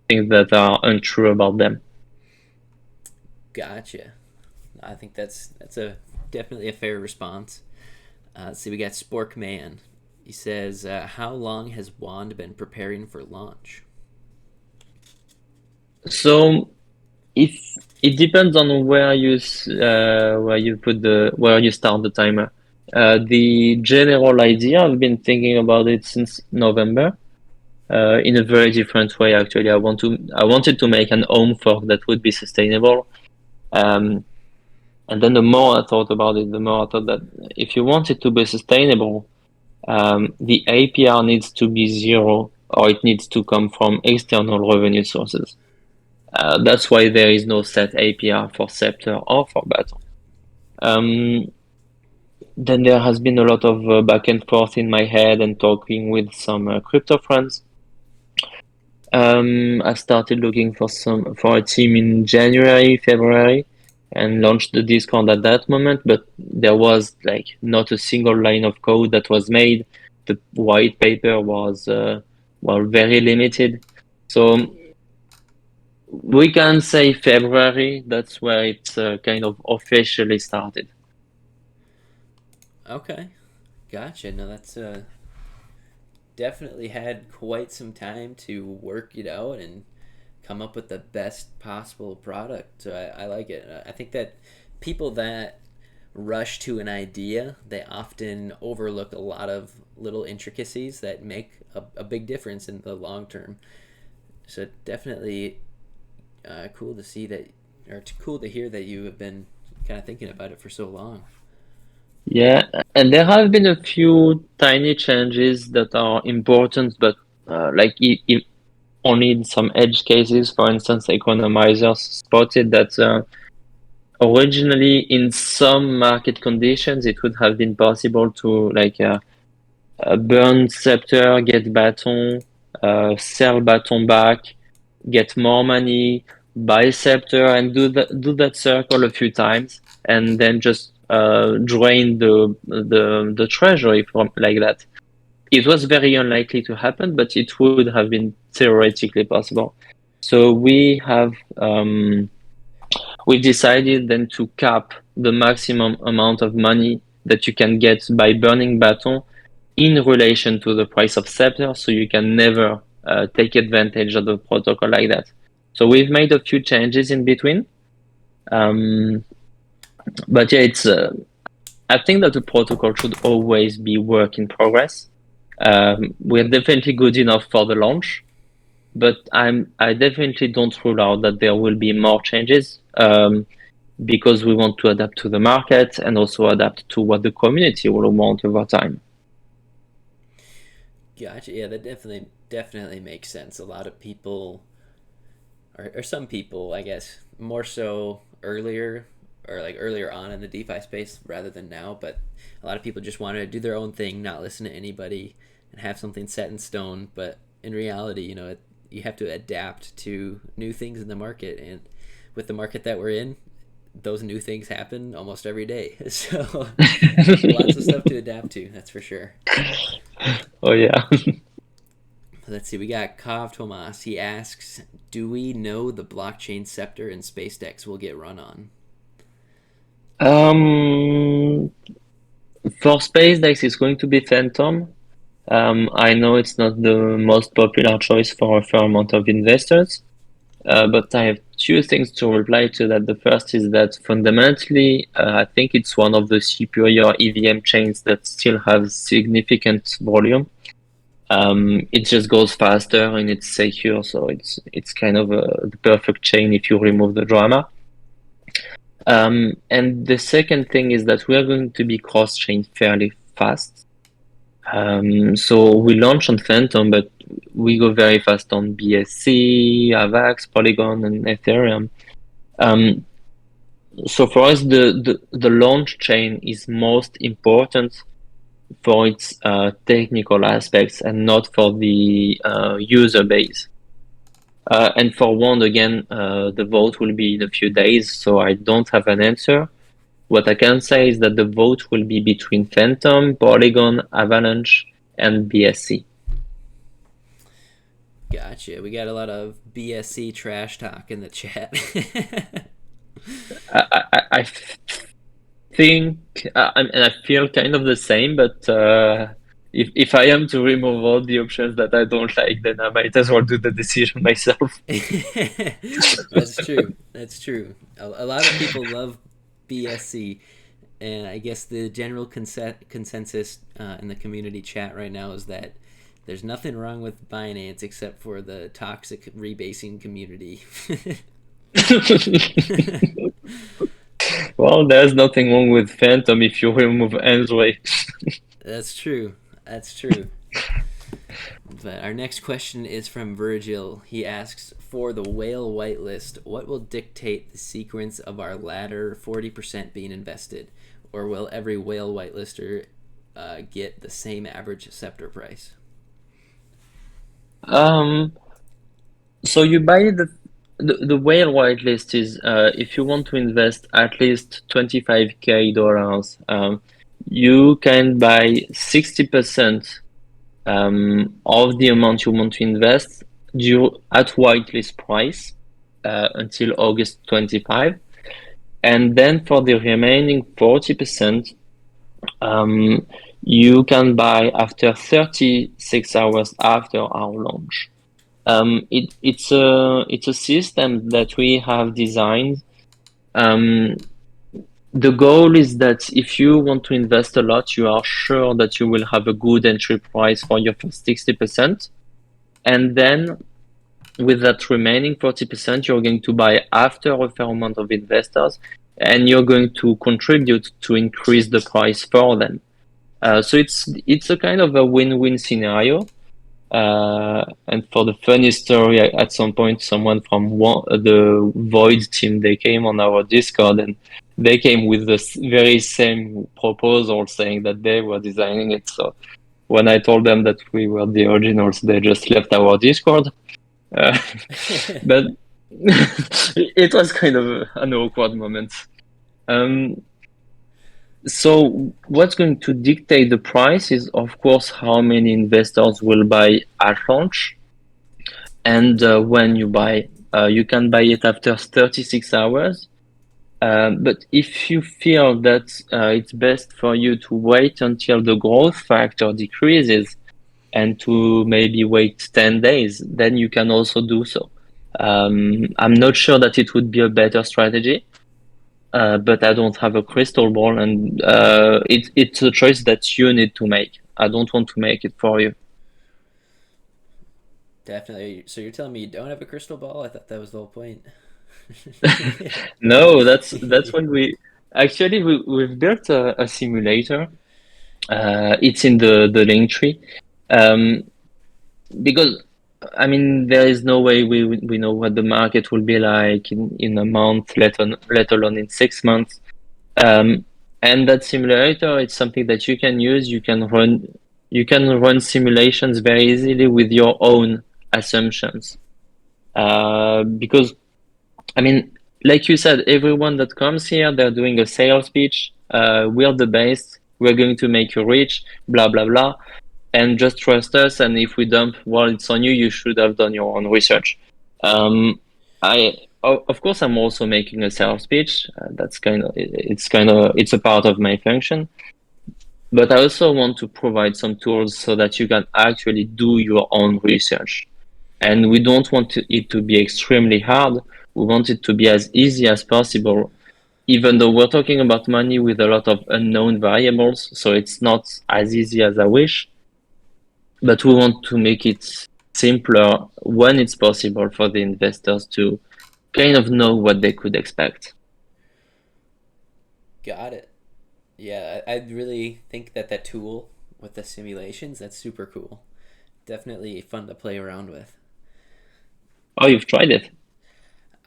things that are untrue about them. Gotcha. I think that's a definitely a fair response. Let's see, we got Sporkman. He says, "How long has Wand been preparing for launch?" So if it depends on where you put the where you start the timer. The general idea, I've been thinking about it since November. In a very different way, actually. I wanted to make an home fork that would be sustainable. Um, and then the more I thought about it, the more I thought that if you want it to be sustainable, the APR needs to be zero, or it needs to come from external revenue sources. That's why there is no set APR for Scepter or for Baton. Um, then there has been a lot of back and forth in my head and talking with some crypto friends. I started looking for a team in January, February, and launched the Discord at that moment. But there was like not a single line of code that was made. The white paper was well very limited. So we can say February. That's where it kind of officially started. Okay, gotcha. No, that's definitely had quite some time to work it out and come up with the best possible product. So I like it. I think that people that rush to an idea, they often overlook a lot of little intricacies that make a big difference in the long term. So definitely cool to see that, or cool to hear that you have been kind of thinking about it for so long. Yeah, and there have been a few tiny changes that are important, but like only in some edge cases. For instance, economizers spotted that originally, in some market conditions, it would have been possible to burn Scepter, get Baton, sell Baton back, get more money, buy Scepter, and do that circle a few times, and then just drain the treasury from like that. It was very unlikely to happen, but it would have been theoretically possible. So we decided then to cap the maximum amount of money that you can get by burning Baton in relation to the price of Scepter, so you can never take advantage of the protocol like that. So we've made a few changes in between, um, but yeah, it's. I think that the protocol should always be work in progress. We're definitely good enough for the launch, but I definitely don't rule out that there will be more changes because we want to adapt to the market and also adapt to what the community will want over time. Gotcha. Yeah, that definitely makes sense. A lot of people, or some people, I guess, more so earlier or like earlier on in the DeFi space rather than now. But a lot of people just want to do their own thing, not listen to anybody, and have something set in stone. But in reality, you have to adapt to new things in the market, and with the market that we're in, those new things happen almost every day. So lots of stuff to adapt to. That's for sure. Oh yeah. Let's see. We got Kav Tomas. He asks, "Do we know the blockchain scepter and space DEX will get run on?" Um, for SpaceX, it's going to be Phantom. I know it's not the most popular choice for a fair amount of investors, but I have two things to reply to that. The first is that fundamentally, I think it's one of the superior EVM chains that still have significant volume. It just goes faster and it's secure, so it's kind of the perfect chain if you remove the drama. And the second thing is that we are going to be cross-chain fairly fast. So we launched on Phantom, but we go very fast on BSC, AVAX, Polygon, and Ethereum. So for us, the launch chain is most important for its technical aspects and not for the user base. And for one, again, the vote will be in a few days, so I don't have an answer. What I can say is that the vote will be between Phantom, Polygon, Avalanche, and BSC. Gotcha. We got a lot of BSC trash talk in the chat. I think, and I feel kind of the same, but if I am to remove all the options that I don't like, then I might as well do the decision myself. That's true. That's true. A lot of people love BSC, and I guess the general consensus in the community chat right now is that there's nothing wrong with Binance except for the toxic rebasing community. Well, there's nothing wrong with Phantom if you remove Android. That's true. That's true. But our next question is from Virgil. He asks, for the whale whitelist, what will dictate the sequence of our latter 40% being invested? Or will every whale whitelister get the same average scepter price? So you buy the whale whitelist is if you want to invest at least $25K, you can buy 60% of the amount you want to invest at whitelist price until August 25. And then for the remaining 40%, you can buy after 36 hours after our launch. It's a system that we have designed. The goal is that if you want to invest a lot, you are sure that you will have a good entry price for your first 60%. And then with that remaining 40%, you're going to buy after a fair amount of investors, and you're going to contribute to increase the price for them. So it's a kind of a win-win scenario. And for the funny story, at some point, someone from the Void team, they came on our Discord and they came with the very same proposal saying that they were designing it. So when I told them that we were the originals, they just left our Discord. But it was kind of an awkward moment. So what's going to dictate the price is, of course, how many investors will buy at launch. And when you buy, you can buy it after 36 hours. But if you feel that it's best for you to wait until the growth factor decreases and to maybe wait 10 days, then you can also do so. I'm not sure that it would be a better strategy. But I don't have a crystal ball, and it's a choice that you need to make. I don't want to make it for you. Definitely. So you're telling me you don't have a crystal ball? I thought that was the whole point. No, that's when we've built a simulator. It's in the link tree, because I mean there is no way we know what the market will be like in a month, let alone in 6 months. And that simulator, it's something that you can use. You can run simulations very easily with your own assumptions. Because I mean, like you said, everyone that comes here, they're doing a sales pitch. We're the best. We're going to make you rich. Blah blah blah. And just trust us. And if we dump, well, it's on you. You should have done your own research. Of course, I'm also making a sales pitch. It's a part of my function. But I also want to provide some tools so that you can actually do your own research. And we don't want it to be extremely hard. We want it to be as easy as possible, even though we're talking about money with a lot of unknown variables. So it's not as easy as I wish. But we want to make it simpler when it's possible for the investors to kind of know what they could expect. Got it. Yeah, I really think that tool with the simulations. That's super cool. Definitely fun to play around with. Oh, you've tried it?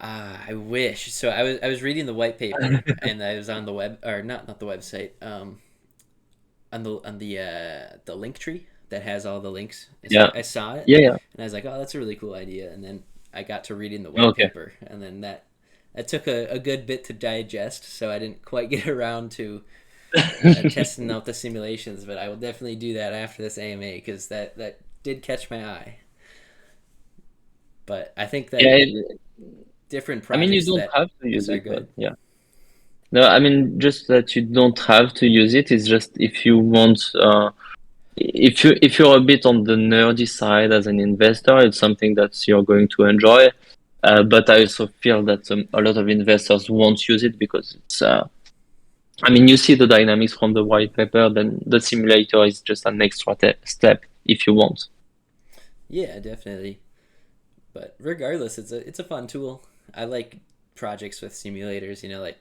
I wish. So I was reading the white paper, and I was on the web, or not the website, on the link tree that has all the links. So Yeah. I saw it, Yeah, yeah. and I was like, oh, that's a really cool idea. And then I got to reading the white Okay. paper, and then that took a good bit to digest. So I didn't quite get around to testing out the simulations, but I will definitely do that after this AMA because that did catch my eye. But I think Yeah, that different I mean, you projects don't that. have to Oh, use sorry, it, go but ahead. yeah. No, I mean, just that you don't have to use it. It's just if you want, if you're a bit on the nerdy side as an investor, it's something that you're going to enjoy. But I also feel that a lot of investors won't use it because it's. I mean, you see the dynamics from the white paper, then the simulator is just an extra step if you want. Yeah, definitely. But regardless, it's a fun tool. I like projects with simulators. Like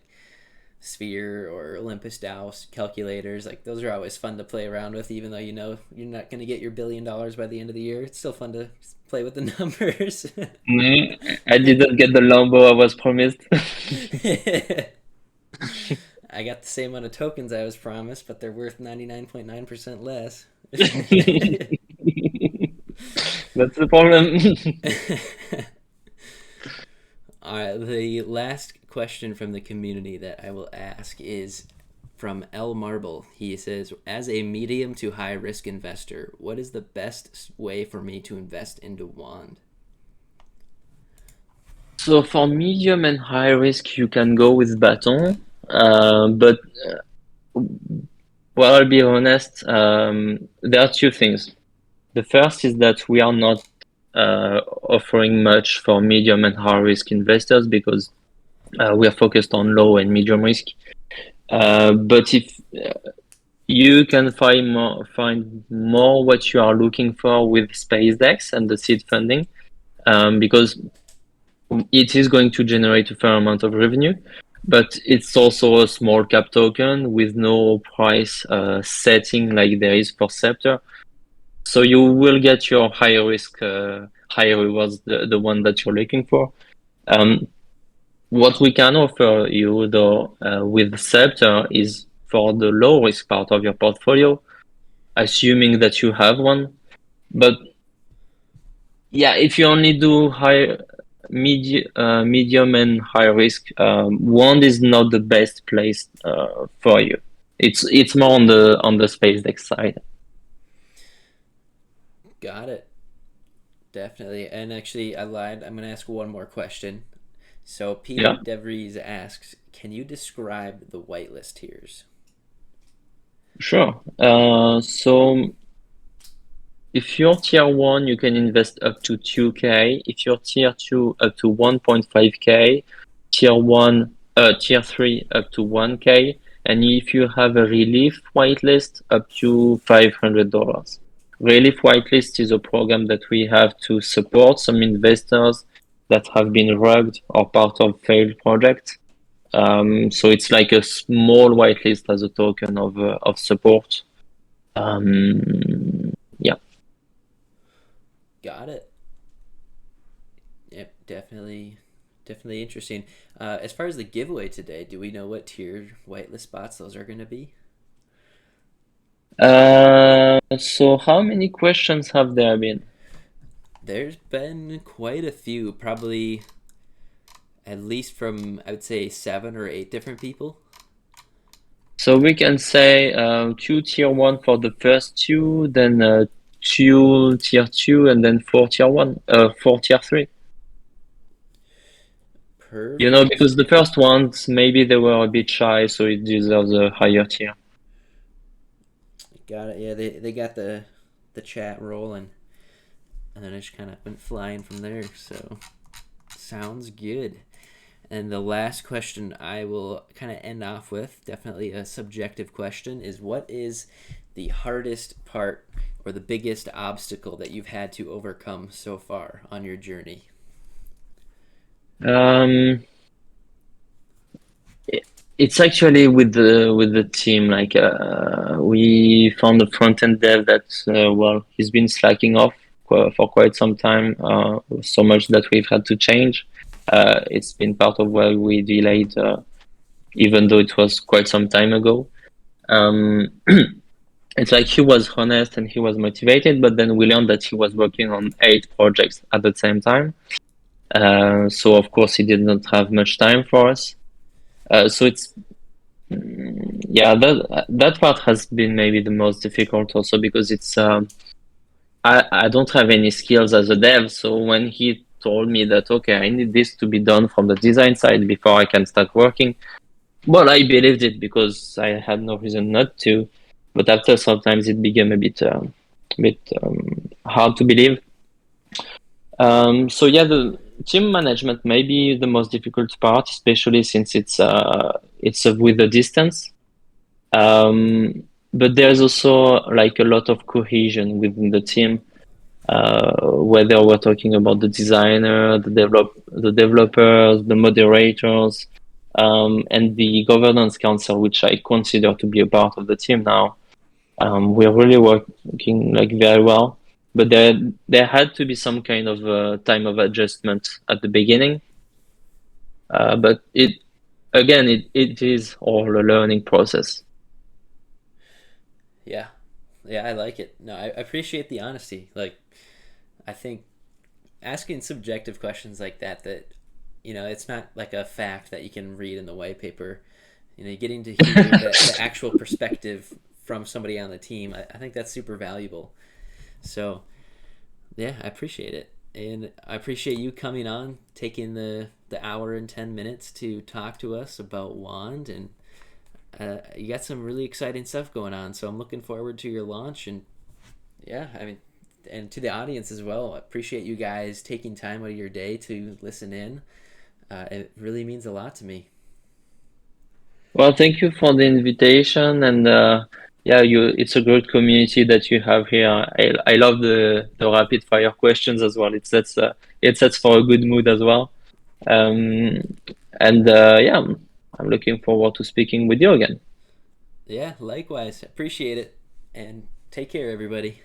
Sphere or Olympus DAO calculators. Like those are always fun to play around with, even though you're not going to get your $1 billion by the end of the year. It's still fun to play with the numbers. I didn't get the Lambo I was promised. I got the same amount of tokens I was promised, but they're worth 99.9% less. That's the problem. All right, the last question from the community that I will ask is from L Marble. He says, as a medium to high risk investor, what is the best way for me to invest into Wand? So for medium and high risk, you can go with Baton. But well, I'll be honest, there are two things. The first is that we are not offering much for medium and high risk investors because we are focused on low and medium risk. But if you can find more what you are looking for with SpaceX and the seed funding, because it is going to generate a fair amount of revenue, but it's also a small cap token with no price setting like there is for Scepter. So you will get your higher risk, higher rewards, the one that you're looking for. Um, what we can offer you though with Scepter is for the low risk part of your portfolio, assuming that you have one. But yeah, if you only do medium and high risk, Wand is not the best place for you. It's more on the SpaceX side. Got it. Definitely. And actually, I lied. I'm going to ask one more question. So Peter Yeah, DeVries asks, can you describe the whitelist tiers? sure. So if you're tier one, you can invest up to 2K. If you're tier two, up to 1.5K. Tier three, up to 1K. And if you have a relief whitelist, up to $500. Relief whitelist is a program that we have to support some investors that have been rugged or part of failed projects. So it's like a small whitelist as a token of support. Yeah. Got it. Yep, definitely interesting. As far as the giveaway today, do we know what tiered whitelist spots those are going to be? So how many questions have there been? There's been quite a few, probably at least from, I would say, 7 or 8 different people. So we can say two tier one for the first two, then two tier two, and then four tier three. Perfect. Because the first ones maybe they were a bit shy, so it deserves a higher tier. Got it. Yeah, they got the chat rolling, and then it just kind of went flying from there. So sounds good. And the last question I will kind of end off with, definitely a subjective question, is what is the hardest part or the biggest obstacle that you've had to overcome so far on your journey? Um, It's actually with the team. Like we found a front end dev that well, he's been slacking off for quite some time. So much that we've had to change. It's been part of why we delayed, even though it was quite some time ago. Um, it's like he was honest and he was motivated, but then we learned that he was working on 8 projects at the same time. So of course he did not have much time for us. So it's yeah, that part has been maybe the most difficult also because it's I don't have any skills as a dev. So when he told me that okay, I need this to be done from the design side before I can start working, well, I believed it because I had no reason not to. But after sometimes it became a bit hard to believe. So yeah, the team management may be the most difficult part, especially since it's with the distance. But there's also like a lot of cohesion within the team, whether we're talking about the designer, the developers, the moderators, and the governance council, which I consider to be a part of the team now. We're really working like very well, but there had to be some kind of time of adjustment at the beginning. But it is all a learning process. Yeah, yeah, I like it. No, I appreciate the honesty. Like, I think asking subjective questions like that, it's not like a fact that you can read in the white paper. Getting to hear the actual perspective from somebody on the team, I think that's super valuable. So, yeah, I appreciate it. And I appreciate you coming on, taking the hour and 10 minutes to talk to us about Wand. And you got some really exciting stuff going on. So I'm looking forward to your launch. And yeah, I mean, and to the audience as well. I appreciate you guys taking time out of your day to listen in. It really means a lot to me. Well, thank you for the invitation, and yeah, it's a great community that you have here. I love the rapid fire questions as well. It sets for a good mood as well. Um, and yeah, I'm looking forward to speaking with you again. Yeah, likewise. Appreciate it. And take care, everybody.